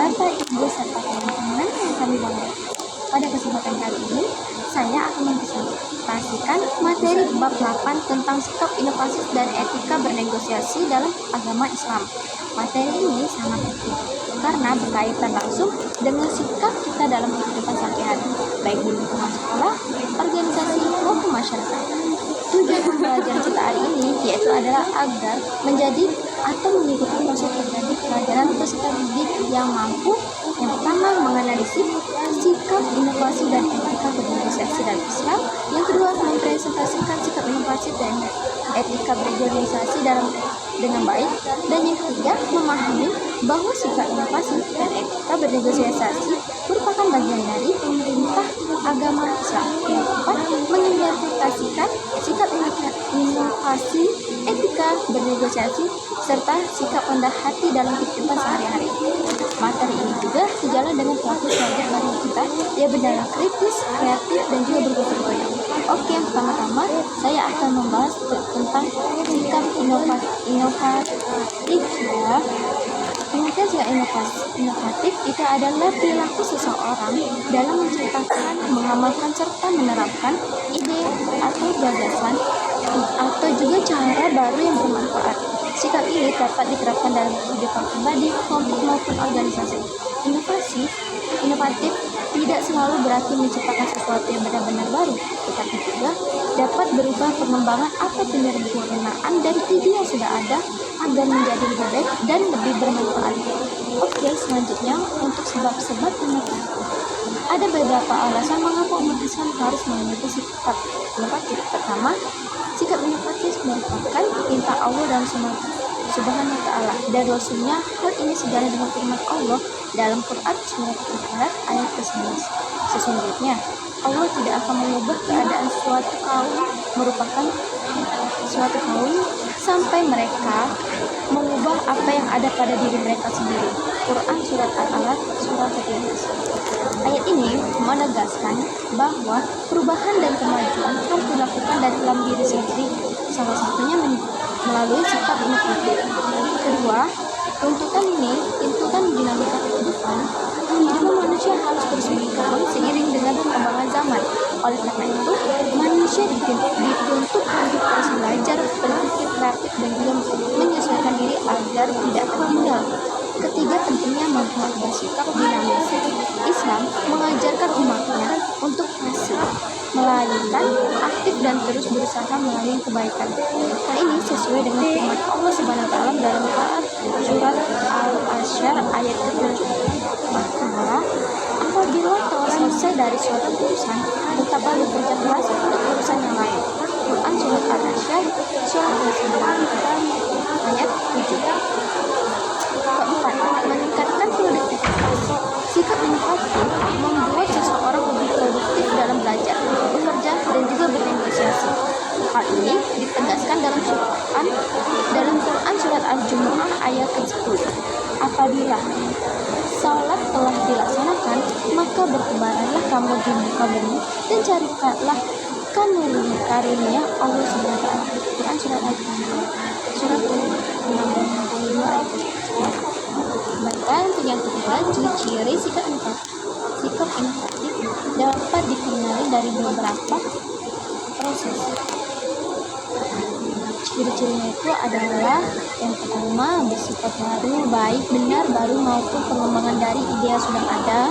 Bapak, Ibu, serta teman-teman yang kami banggakan. Pada kesempatan kali ini, saya akan mempresentasikan materi bab 8 tentang sikap inovasi dan etika bernegosiasi dalam agama Islam. Materi ini sangat penting karena berkaitan langsung dengan sikap kita dalam kehidupan sehari-hari, baik di lingkungan sekolah, organisasi, maupun masyarakat. Tujuan pembelajaran kita hari ini yaitu adalah agar menjadi atau mengikuti proses terjadi pelajaran peserta didik yang mampu yang pertama menganalisis sikap inovasi dan etika bernegosiasi dalam Islam, yang kedua mempresentasikan sikap inovasi dan etika bernegosiasi dengan baik, dan yang ketiga memahami bahwa sikap inovasi dan etika bernegosiasi merupakan bagian dari pemerintah agama Islam. Yang keempat menginterpretasikan sikap inovasi, etika bernegosiasi serta sikap rendah hati dalam kehidupan sehari-hari. Materi ini juga sejalan dengan proses belajar baru kita, ia berdarah kritis, kreatif, dan juga bergotong royong. Oke, yang pertama-tama saya akan membahas tentang sikap inovatif ya. Pengertian sikap inovatif itu adalah perilaku seseorang dalam menciptakan, mengamalkan, serta menerapkan ide atau gagasan atau juga cara baru yang bermanfaat. Sikap ini dapat diterapkan dalam kehidupan pribadi, kelompok maupun organisasi. Inovatif tidak selalu berarti menciptakan sesuatu yang benar-benar baru, tetapi juga dapat berupa pengembangan atau penyempurnaan dari ide yang sudah ada agar menjadi lebih baik dan lebih bermanfaat. Oke, selanjutnya untuk sebab-sebab inovatif. Ada beberapa alasan mengapa umat Islam harus memiliki sikap inovatif. Pertama, sikap inovatif merupakan perintah Allah dan Subhanahu wa ta'ala dan Rasulnya. Hal ini sejalan dengan firman Allah dalam Quran surat Al-Falaq ayat ke-11. Sesungguhnya Allah tidak akan mengubah keadaan suatu kaum sampai mereka mengubah apa yang ada pada diri mereka sendiri. Quran surat Al-Alaq surat 13. Ayat ini menegaskan bahwa perubahan dan kemajuan harus dilakukan dari dalam diri sendiri, salah satunya melalui sikap inovatif. Kedua, tuntutan dinamika kehidupan manusia harus terus berkembang seiring dengan perkembangan zaman. Oleh karena itu, manusia dituntut untuk terus belajar, berpikir kreatif, dan juga menyesuaikan diri agar tidak tertinggal. Ketiga, pentingnya bersikap dinamis. Islam mengajarkan umatnya untuk pasif, melainkan aktif dan terus berusaha melalui kebaikan. Hal ini sesuai dengan firman Allah Subhanahu wa ta'ala dalam surat Al-Asyr ayat ke-7. Maka apabila telah selesai dari suatu urusan, tetaplah bekerja keras untuk urusan yang lain. Quran surat Al-Asyr surat ke-9 ayat 7. Keempat, meningkatkan produktivitas. Sikap inovatif membuat seseorang lebih produktif dalam belajar, bekerja, dan juga bernegosiasi. Hal ini ditegaskan dalam Quran surat Al-Jumu'ah ayat ke-10. Apabila salat telah dilaksanakan, maka bertebaranlah kamu di muka bumi dan carikanlah karunia Allah Subhanahu wa ta'ala. Quran surat Al-Jumu'ah surat 62 ayat 10. Bahkan yang ketiga, ciri-ciri sikap inovatif dapat dikenali dari beberapa proses. Ciri-cirinya itu adalah yang pertama, bersifat baru, baik, benar, baru maupun pengembangan dari ide yang sudah ada.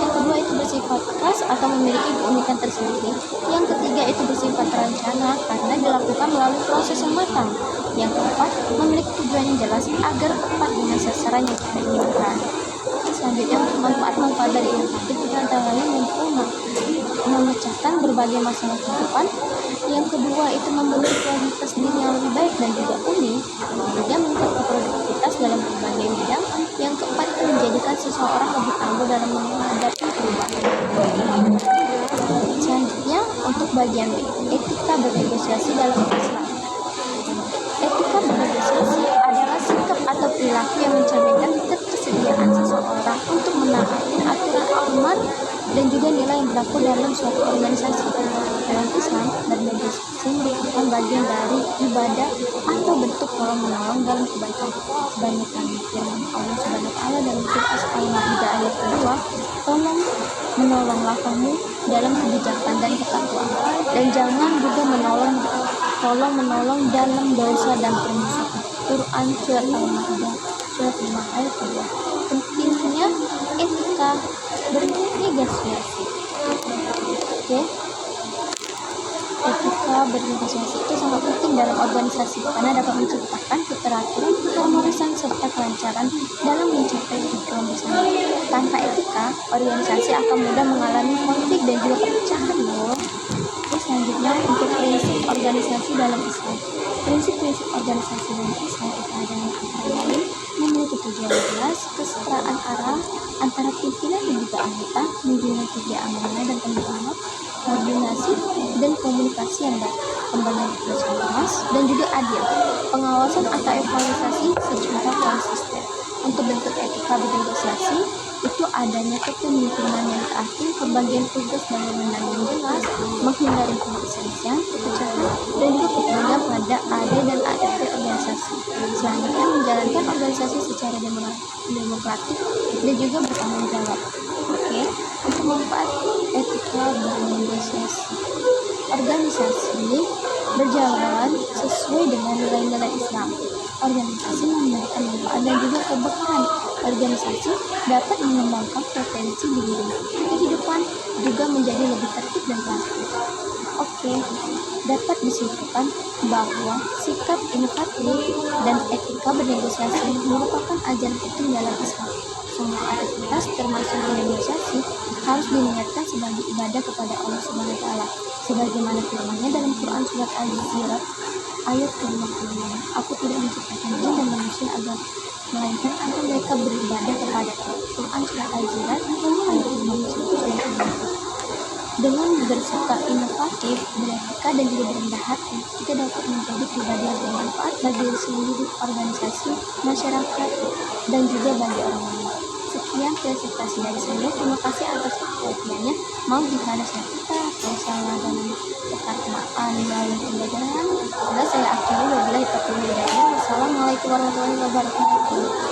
Yang kedua itu bersifat khas atau memiliki keunikan tersendiri. Yang ketiga itu bersifat terancana karena dilakukan melalui proses yang matang. Yang keempat, memiliki tujuan yang jelas agar tepat dengan sasaran yang kita inginkan. Selanjutnya, manfaat dari inovatif itu antara lain memecahkan berbagai masalah kehidupan. Yang kedua itu membentuk kualitas diri yang lebih baik dan juga unik. Ketiga, meningkatkan produktivitas dalam berbagai bidang. Yang keempat itu menjadikan seseorang lebih tangguh dalam menghadapi perubahan. Selanjutnya, untuk bagian B, etika bernegosiasi dalam Islam. Etika bernegosiasi adalah sikap atau perilaku yang mencerminkan ketersediaan seseorang untuk menaati aturan hormat dan juga nilai yang berlaku dalam suatu organisasi. Dalam Islam, berorganisasi merupakan bagian dari ibadah atau bentuk tolong-menolong dalam kebaikan. Sebagaimana firman Allah Subhanahu wa taala dalam surah Al-Maidah ayat kedua, tolong menolonglah kamu dalam kebijakan dan ketakwaan, dan jangan juga tolong menolong dalam dosa dan permusuhan. Quran surat Al-Maidah surat 5 ayat kedua. Pentingnya etika bernegosiasi. Oke. Etika bernegosiasi itu sangat penting dalam organisasi karena dapat menciptakan keteraturan, keharmonisan, serta kelancaran dalam mencapai tujuan bersama. Tanpa etika, organisasi akan mudah mengalami konflik dan juga perpecahan loh. Selanjutnya untuk prinsip organisasi dalam Islam. Prinsip-prinsip organisasi dalam Islam itu adalah antara lain memiliki tujuan jelas, kesetaraan arah antara pimpinan dan juga anggota, menjunjung amanah dan tanggung jawab, koordinasi dan komunikasi yang baik, pembagian tugas luas dan juga adil, pengawasan atau evaluasi secara konsisten. Untuk bentuk etika bernegosiasi itu adanya kepemimpinan yang terakhir, pembagian tugas dan wewenang yang jelas, menghindari perselisihan, perpecahan, dan juga berpegang pada AD dan ART organisasi. Selanjutnya menjalankan organisasi secara demokratik dan juga bertanggung jawab. Oke, untuk manfaat etika bernegosiasi. Organisasi berjalan sesuai dengan nilai-nilai Islam. Organisasi memberikan manfaat dan juga keberkahan. Organisasi dapat mengembangkan potensi diri kehidupan, juga menjadi lebih tertib dan teratur. Oke, dapat disimpulkan bahwa sikap inovatif dan etika bernegosiasi merupakan ajaran penting dalam Islam. Semua aktivitas termasuk bernegosiasi harus diniatkan sebagai ibadah kepada Allah Subhanahu wa taala. Sebagaimana firman-Nya dalam Quran surat Al-Zirah ayat ke-55, Aku tidak menciptakan jin dan manusia agar melainkan agar mereka beribadah kepada Quran surat Al-Zirah ayat 51. Dengan bersikap inovatif, beretika dan juga berendah hati, kita dapat menjadi pribadi yang bermanfaat bagi seluruh organisasi, masyarakat, dan juga bagi orang lain. Sekian presentasi dari saya. Terima kasih atas perhatiannya. Mau jika ada kita atau salah dalam perkataan melalui pembelajaran, saya akhiri. Wabillahi taufiq wal hidayah. Wassalamualaikum warahmatullahi wabarakatuh.